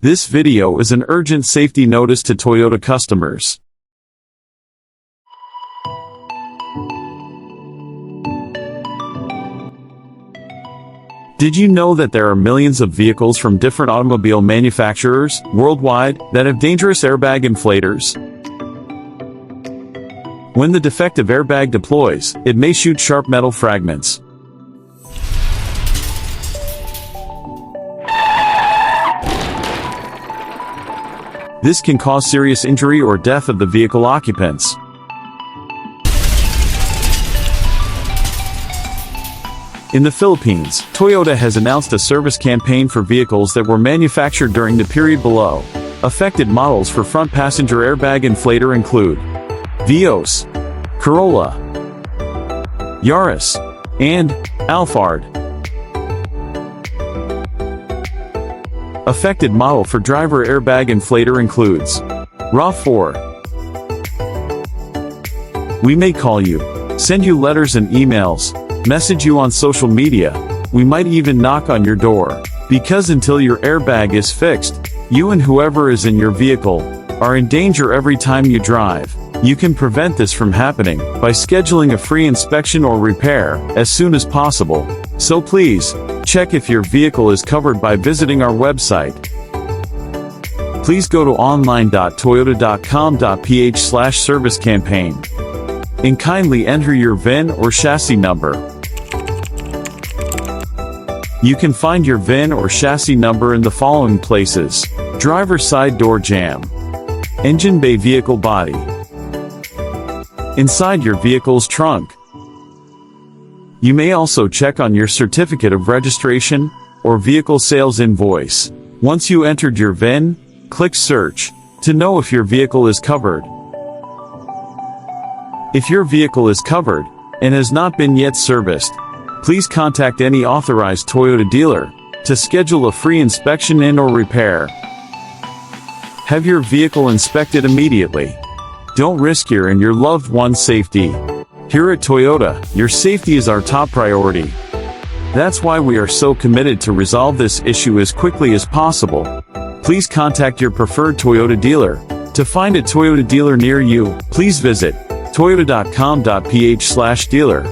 This video is an urgent safety notice to Toyota customers. Did you know that there are millions of vehicles from different automobile manufacturers worldwide that have dangerous airbag inflators? When the defective airbag deploys, it may shoot sharp metal fragments. This can cause serious injury or death of the vehicle occupants. In the Philippines, Toyota has announced a service campaign for vehicles that were manufactured during the period below. Affected models for front passenger airbag inflator include Vios, Corolla, Yaris, and Alphard. Affected model for driver airbag inflator includes RAV4. We may call you, send you letters and emails, message you on social media, we might even knock on your door. Because until your airbag is fixed, you and whoever is in your vehicle are in danger every time you drive. You can prevent this from happening by scheduling a free inspection or repair as soon as possible. So please, check if your vehicle is covered by visiting our website. Please go to online.toyota.com.ph/service campaign and kindly enter your VIN or chassis number. You can find your VIN or chassis number in the following places: driver's side door jamb, engine bay vehicle body, inside your vehicle's trunk. You may also check on your certificate of registration or vehicle sales invoice. Once you entered your VIN, click search to know if your vehicle is covered. If your vehicle is covered and has not been yet serviced, please contact any authorized Toyota dealer to schedule a free inspection and/or repair. Have your vehicle inspected immediately. Don't risk your and your loved one's safety. Here at Toyota, your safety is our top priority. That's why we are so committed to resolve this issue as quickly as possible. Please contact your preferred Toyota dealer. To find a Toyota dealer near you, please visit toyota.com.ph/dealer.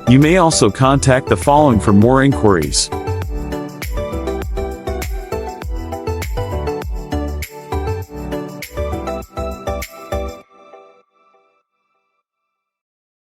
You may also contact the following for more inquiries.